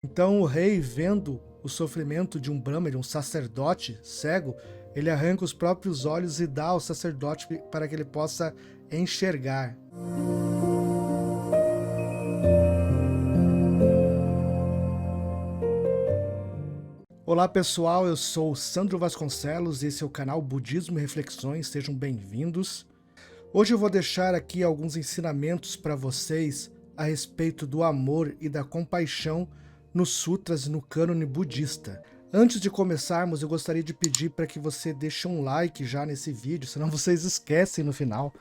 Então o rei, vendo o sofrimento de um Brahmana, um sacerdote cego, ele arranca os próprios olhos e dá ao sacerdote para que ele possa enxergar. Olá pessoal, eu sou Sandro Vasconcelos e esse é o canal Budismo e Reflexões, sejam bem-vindos. Hoje eu vou deixar aqui alguns ensinamentos para vocês a respeito do amor e da compaixão nos sutras e no cânone budista. Antes de começarmos, eu gostaria de pedir para que você deixe um like já nesse vídeo, senão vocês esquecem no final.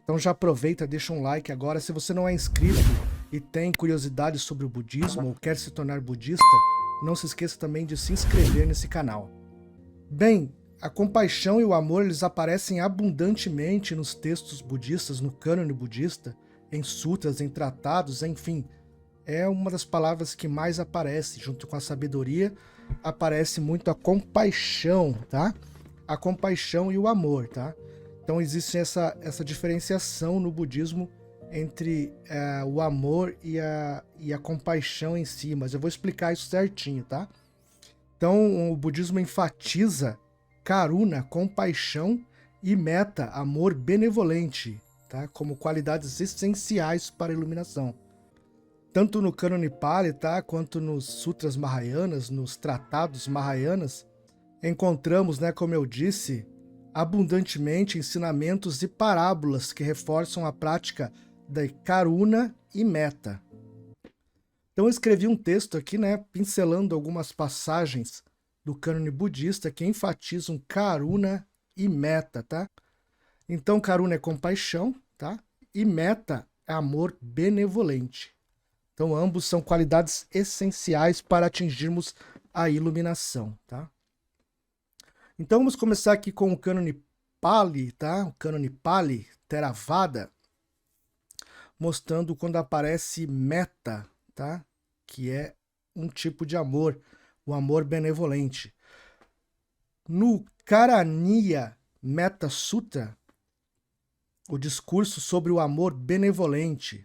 Então já aproveita, deixa um like agora. Se você não é inscrito e tem curiosidade sobre o budismo ou quer se tornar budista, não se esqueça também de se inscrever nesse canal. Bem, a compaixão e o amor eles aparecem abundantemente nos textos budistas, no cânone budista, em sutras, em tratados, enfim. É uma das palavras que mais aparece, junto com a sabedoria, aparece muito a compaixão, tá? A compaixão e o amor, tá? Então existe essa diferenciação no budismo entre o amor e a compaixão em si, mas eu vou explicar isso certinho, tá? Então o budismo enfatiza karuna, compaixão, e metta, amor benevolente, tá? Como qualidades essenciais para a iluminação. Tanto no cânone Pali, tá? Quanto nos sutras Mahayanas, nos tratados Mahayanas, encontramos, né, como eu disse, abundantemente ensinamentos e parábolas que reforçam a prática da karuna e metta. Então eu escrevi um texto aqui, né, pincelando algumas passagens do cânone budista que enfatizam karuna e metta, tá? Então karuna é compaixão, tá? E metta é amor benevolente. Então ambos são qualidades essenciais para atingirmos a iluminação, tá? Então vamos começar aqui com o cânone Pali, tá? O cânone Pali, Theravada, mostrando quando aparece metta, tá? Que é um tipo de amor, o amor benevolente. No Karaniya Metta Sutta, o discurso sobre o amor benevolente.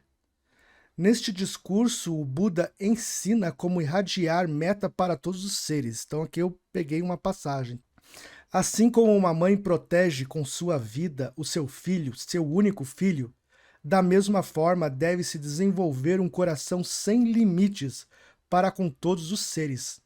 Neste discurso, o Buda ensina como irradiar metta para todos os seres. Então aqui eu peguei uma passagem. Assim como uma mãe protege com sua vida o seu filho, seu único filho, da mesma forma deve-se desenvolver um coração sem limites para com todos os seres,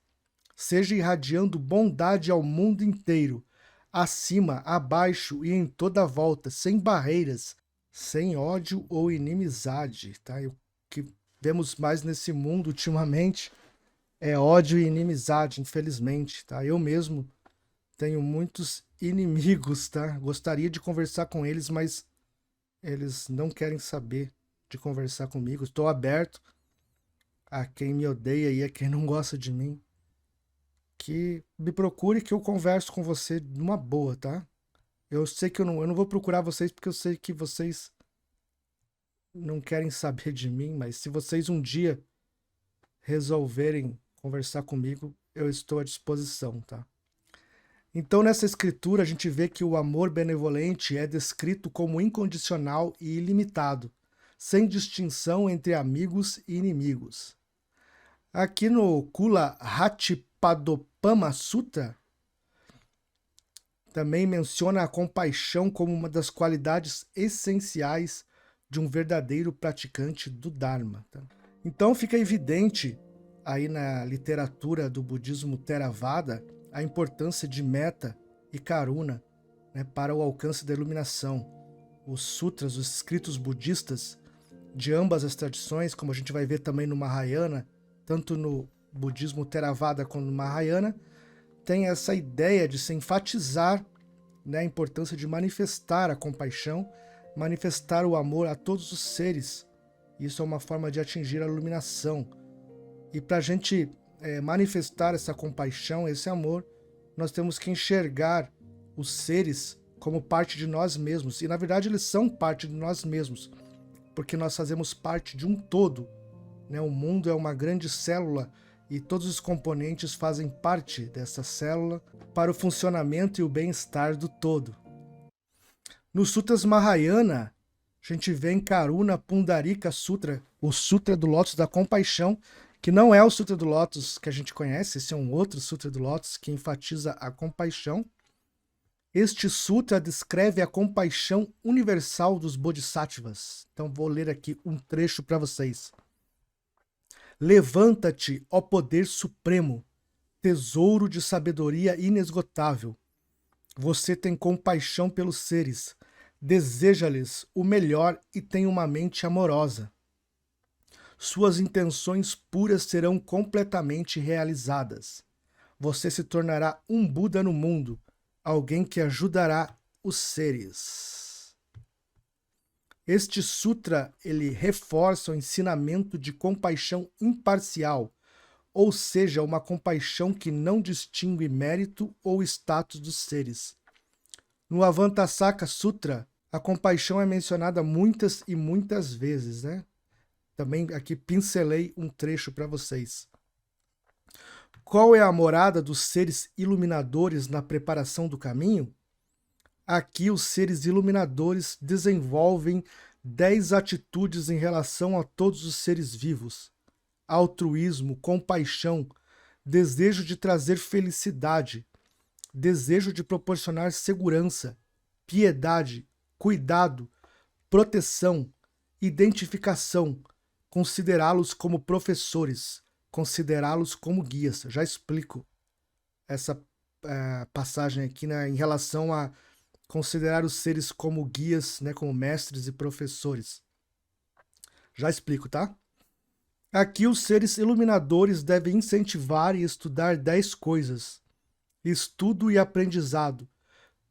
seja irradiando bondade ao mundo inteiro, acima, abaixo e em toda a volta, sem barreiras, sem ódio ou inimizade, tá? O que vemos mais nesse mundo ultimamente é ódio e inimizade, infelizmente, tá? Eu mesmo tenho muitos inimigos, tá? Gostaria de conversar com eles, mas eles não querem saber de conversar comigo. Estou aberto a quem me odeia e a quem não gosta de mim. Que me procure que eu converso com você numa boa, tá? Eu sei que eu não vou procurar vocês porque eu sei que vocês não querem saber de mim, mas se vocês um dia resolverem conversar comigo, eu estou à disposição, tá? Então, nessa escritura, a gente vê que o amor benevolente é descrito como incondicional e ilimitado, sem distinção entre amigos e inimigos. Aqui no Kula Hattipadopama Sutta, também menciona a compaixão como uma das qualidades essenciais de um verdadeiro praticante do Dharma. Tá? Então fica evidente aí na literatura do budismo Theravada a importância de metta e karuna, né, para o alcance da iluminação. Os sutras, os escritos budistas de ambas as tradições, como a gente vai ver também no Mahayana, tanto no budismo Theravada quanto no Mahayana, tem essa ideia de se enfatizar, né, a importância de manifestar a compaixão, manifestar o amor a todos os seres. Isso é uma forma de atingir a iluminação. E para a gente manifestar essa compaixão, esse amor, nós temos que enxergar os seres como parte de nós mesmos. E na verdade eles são parte de nós mesmos, porque nós fazemos parte de um todo, né? O mundo é uma grande célula e todos os componentes fazem parte dessa célula para o funcionamento e o bem-estar do todo. Nos Sutras Mahayana, a gente vê em Karuna Pundarika Sutra, o Sutra do Lótus da Compaixão, que não é o Sutra do Lótus que a gente conhece, esse é um outro Sutra do Lótus que enfatiza a compaixão. Este sutra descreve a compaixão universal dos Bodhisattvas. Então vou ler aqui um trecho para vocês. Levanta-te, ó poder supremo, tesouro de sabedoria inesgotável. Você tem compaixão pelos seres, deseja-lhes o melhor e tem uma mente amorosa. Suas intenções puras serão completamente realizadas. Você se tornará um Buda no mundo, alguém que ajudará os seres. Este sutra, ele reforça o ensinamento de compaixão imparcial, ou seja, uma compaixão que não distingue mérito ou status dos seres. No Avantasaka Sutra, a compaixão é mencionada muitas e muitas vezes, né? Também aqui pincelei um trecho para vocês. Qual é a morada dos seres iluminadores na preparação do caminho? Aqui os seres iluminadores desenvolvem 10 atitudes em relação a todos os seres vivos. Altruísmo, compaixão, desejo de trazer felicidade, desejo de proporcionar segurança, piedade, cuidado, proteção, identificação, considerá-los como professores, considerá-los como guias. Já explico essa passagem aqui, né, em relação a considerar os seres como guias, né, como mestres e professores. Já explico, tá? Aqui os seres iluminadores devem incentivar e estudar 10 coisas. Estudo e aprendizado,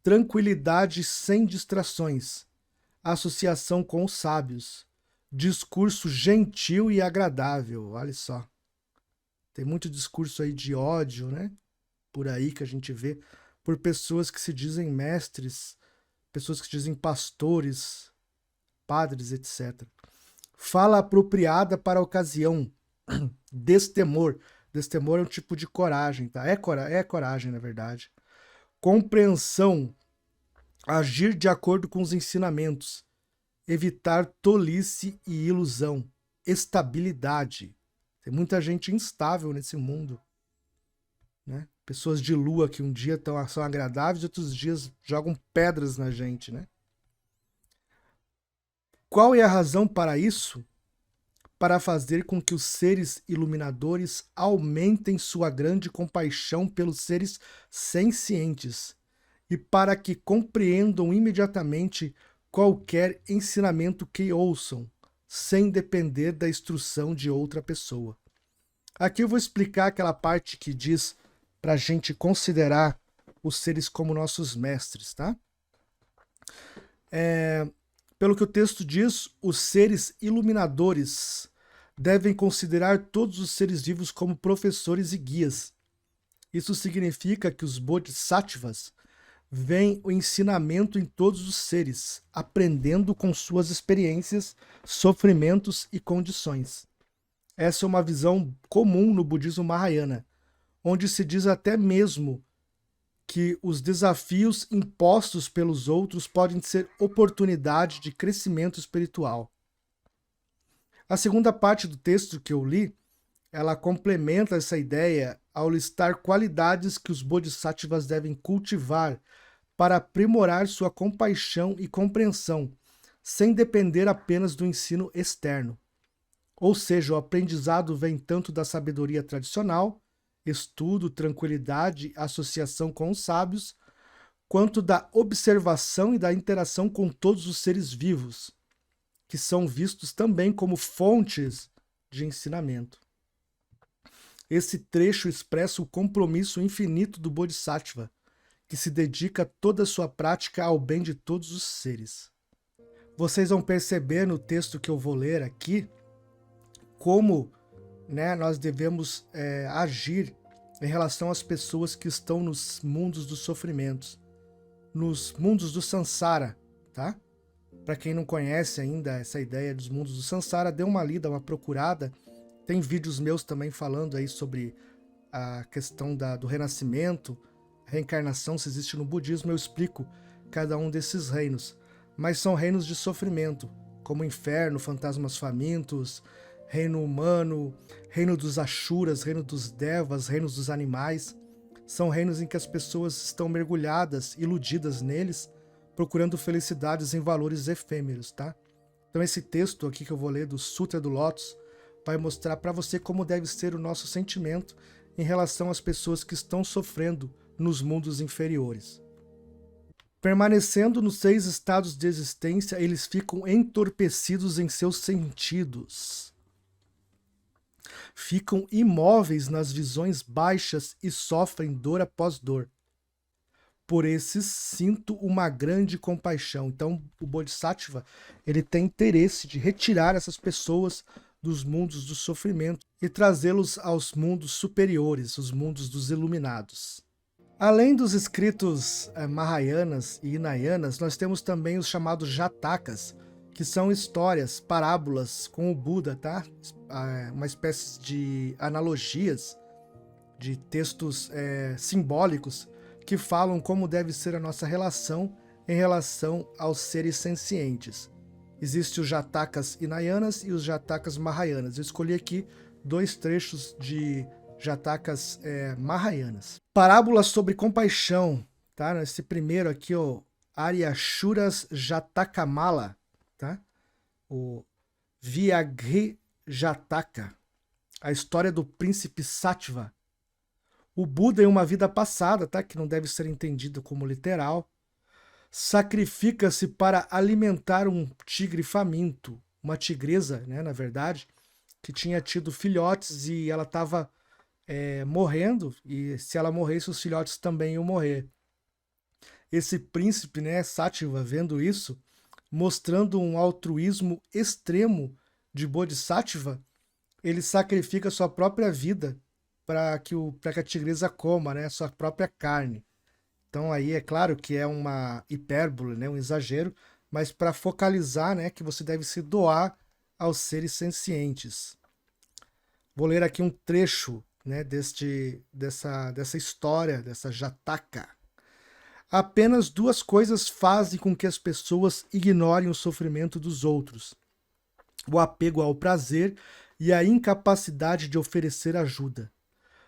tranquilidade sem distrações, associação com os sábios, discurso gentil e agradável. Olha só. Tem muito discurso aí de ódio, né? Por aí que a gente vê, por pessoas que se dizem mestres, pessoas que se dizem pastores, padres, etc. Fala apropriada para a ocasião. Destemor. Destemor é um tipo de coragem, tá? É coragem, na verdade. Compreensão. Agir de acordo com os ensinamentos. Evitar tolice e ilusão. Estabilidade. Tem muita gente instável nesse mundo, né? Pessoas de lua que um dia são agradáveis e outros dias jogam pedras na gente, né? Qual é a razão para isso? Para fazer com que os seres iluminadores aumentem sua grande compaixão pelos seres sencientes e para que compreendam imediatamente qualquer ensinamento que ouçam, sem depender da instrução de outra pessoa. Aqui eu vou explicar aquela parte que diz para a gente considerar os seres como nossos mestres, tá? Pelo que o texto diz, os seres iluminadores devem considerar todos os seres vivos como professores e guias. Isso significa que os Bodhisattvas veem o ensinamento em todos os seres, aprendendo com suas experiências, sofrimentos e condições. Essa é uma visão comum no budismo Mahayana, onde se diz até mesmo que os desafios impostos pelos outros podem ser oportunidade de crescimento espiritual. A segunda parte do texto que eu li, ela complementa essa ideia ao listar qualidades que os Bodhisattvas devem cultivar para aprimorar sua compaixão e compreensão, sem depender apenas do ensino externo. Ou seja, o aprendizado vem tanto da sabedoria tradicional, estudo, tranquilidade, associação com os sábios, quanto da observação e da interação com todos os seres vivos, que são vistos também como fontes de ensinamento. Esse trecho expressa o compromisso infinito do Bodhisattva, que se dedica toda a sua prática ao bem de todos os seres. Vocês vão perceber no texto que eu vou ler aqui como, né, nós devemos agir em relação às pessoas que estão nos mundos dos sofrimentos, nos mundos do Sansara, tá? Para quem não conhece ainda essa ideia dos mundos do Sansara, dê uma lida, uma procurada. Tem vídeos meus também falando aí sobre a questão do renascimento, reencarnação, se existe no budismo, eu explico cada um desses reinos. Mas são reinos de sofrimento, como inferno, fantasmas famintos, reino humano, reino dos Ashuras, reino dos Devas, reinos dos animais. São reinos em que as pessoas estão mergulhadas, iludidas neles, procurando felicidades em valores efêmeros, tá? Então esse texto aqui que eu vou ler do Sutra do Lótus vai mostrar para você como deve ser o nosso sentimento em relação às pessoas que estão sofrendo nos mundos inferiores. Permanecendo nos 6 estados de existência, eles ficam entorpecidos em seus sentidos. Ficam imóveis nas visões baixas e sofrem dor após dor. Por esses sinto uma grande compaixão. Então o Bodhisattva ele tem interesse de retirar essas pessoas dos mundos do sofrimento e trazê-los aos mundos superiores, os mundos dos iluminados. Além dos escritos Mahayanas e Hinayanas, nós temos também os chamados Jatakas, que são histórias, parábolas com o Buda, tá? Uma espécie de analogias, de textos simbólicos que falam como deve ser a nossa relação em relação aos seres sencientes. Existem os Jatakas Hinayanas e os Jatakas Mahayanas. Eu escolhi aqui 2 trechos de Jatakas Mahayanas. Parábolas sobre compaixão, tá? Esse primeiro aqui, o Aryashuras Jatakamala, tá? O Vyagri Jataka, a história do príncipe Sattva. O Buda em uma vida passada, tá? Que não deve ser entendido como literal, sacrifica-se para alimentar um tigre faminto, uma tigresa, né, na verdade, que tinha tido filhotes e ela estava morrendo, e se ela morresse, os filhotes também iam morrer. Esse príncipe, né, Sattva, vendo isso, mostrando um altruísmo extremo de Bodhisattva, ele sacrifica sua própria vida para que a tigresa coma, né, sua própria carne. Então aí é claro que é uma hipérbole, né, um exagero, mas para focalizar, né, que você deve se doar aos seres sencientes. Vou ler aqui um trecho, né, dessa história, dessa Jataka. Apenas 2 coisas fazem com que as pessoas ignorem o sofrimento dos outros: o apego ao prazer e a incapacidade de oferecer ajuda.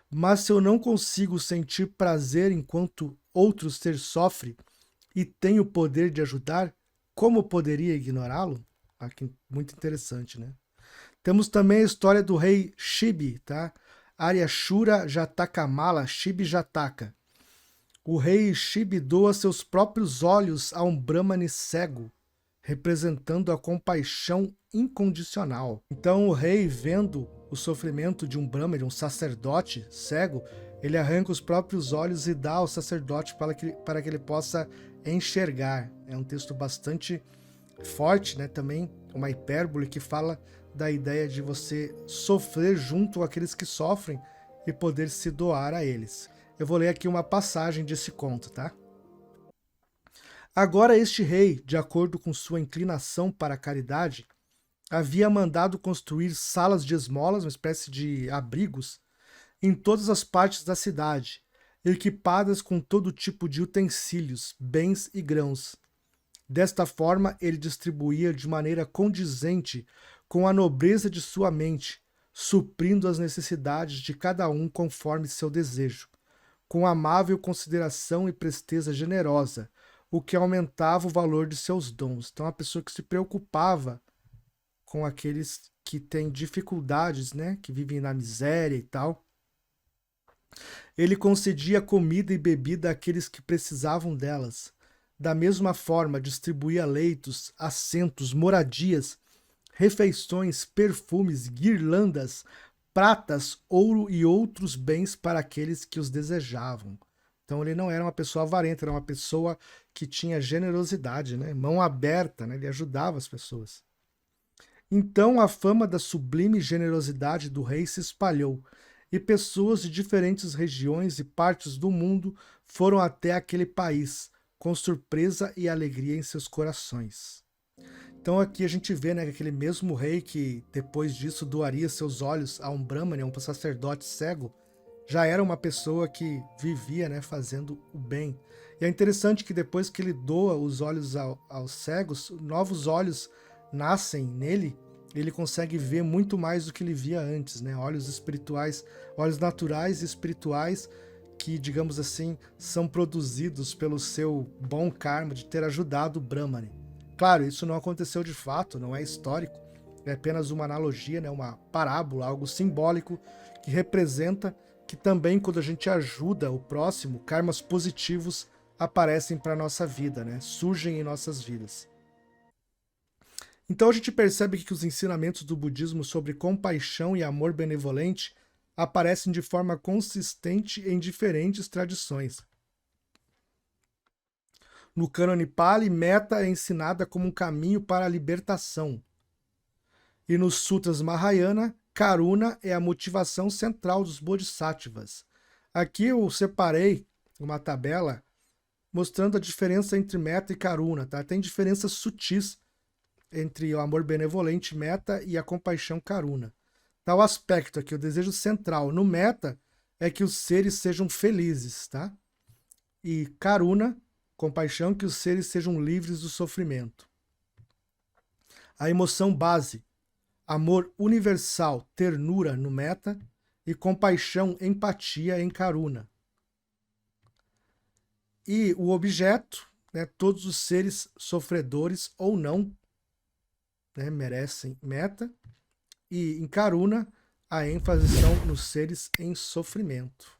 Mas se eu não consigo sentir prazer enquanto outro ser sofre e tenho o poder de ajudar, como poderia ignorá-lo? Aqui, muito interessante, né? Temos também a história do rei Shibi, tá? Aryashura Jatakamala, Shibi Jataka. O rei Shibi doa seus próprios olhos a um brahmane cego, representando a compaixão incondicional. Então o rei, vendo o sofrimento de um brahmane, um sacerdote cego, ele arranca os próprios olhos e dá ao sacerdote para que ele possa enxergar. É um texto bastante forte, né? Também uma hipérbole que fala da ideia de você sofrer junto àqueles que sofrem e poder se doar a eles. Eu vou ler aqui uma passagem desse conto, tá? Agora este rei, de acordo com sua inclinação para a caridade, havia mandado construir salas de esmolas, uma espécie de abrigos, em todas as partes da cidade, equipadas com todo tipo de utensílios, bens e grãos. Desta forma, ele distribuía de maneira condizente com a nobreza de sua mente, suprindo as necessidades de cada um conforme seu desejo, com amável consideração e presteza generosa, o que aumentava o valor de seus dons. Então, a pessoa que se preocupava com aqueles que têm dificuldades, né, que vivem na miséria e tal. Ele concedia comida e bebida àqueles que precisavam delas. Da mesma forma, distribuía leitos, assentos, moradias, refeições, perfumes, guirlandas, pratas, ouro e outros bens para aqueles que os desejavam. Então ele não era uma pessoa avarenta, era uma pessoa que tinha generosidade, né? Mão aberta, né? Ele ajudava as pessoas. Então a fama da sublime generosidade do rei se espalhou, e pessoas de diferentes regiões e partes do mundo foram até aquele país, com surpresa e alegria em seus corações. Então aqui a gente vê, né, aquele mesmo rei que depois disso doaria seus olhos a um brahmane, a um sacerdote cego, já era uma pessoa que vivia, né, fazendo o bem. E é interessante que depois que ele doa os olhos aos cegos, novos olhos nascem nele ele consegue ver muito mais do que ele via antes, né? Olhos espirituais, olhos naturais e espirituais que, digamos assim, são produzidos pelo seu bom karma de ter ajudado o Brahmani. Claro, isso não aconteceu de fato, não é histórico, é apenas uma analogia, né? Uma parábola, algo simbólico que representa que também quando a gente ajuda o próximo, karmas positivos aparecem para a nossa vida, né? Surgem em nossas vidas. Então a gente percebe que os ensinamentos do budismo sobre compaixão e amor benevolente aparecem de forma consistente em diferentes tradições. No cânone Pali, metta é ensinada como um caminho para a libertação. E nos Sutras Mahayana, Karuna é a motivação central dos Bodhisattvas. Aqui eu separei uma tabela mostrando a diferença entre metta e Karuna, tá? Tem diferenças sutis entre o amor benevolente, metta, e a compaixão, Karuna. Tá o aspecto aqui, o desejo central no metta é que os seres sejam felizes, tá? E Karuna, compaixão, que os seres sejam livres do sofrimento. A emoção base, amor universal, ternura no metta, e compaixão, empatia em Karuna. E o objeto, né, todos os seres sofredores ou não, né, merecem metta, e em Karuna a ênfase estão nos seres em sofrimento.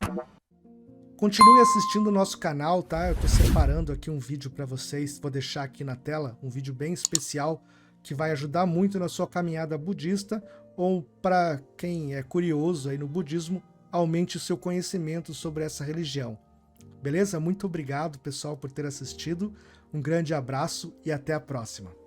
Continue assistindo o nosso canal, tá? Eu estou separando aqui um vídeo para vocês, vou deixar aqui na tela, um vídeo bem especial que vai ajudar muito na sua caminhada budista, ou para quem é curioso aí no budismo, aumente o seu conhecimento sobre essa religião. Beleza? Muito obrigado, pessoal, por ter assistido. Um grande abraço e até a próxima.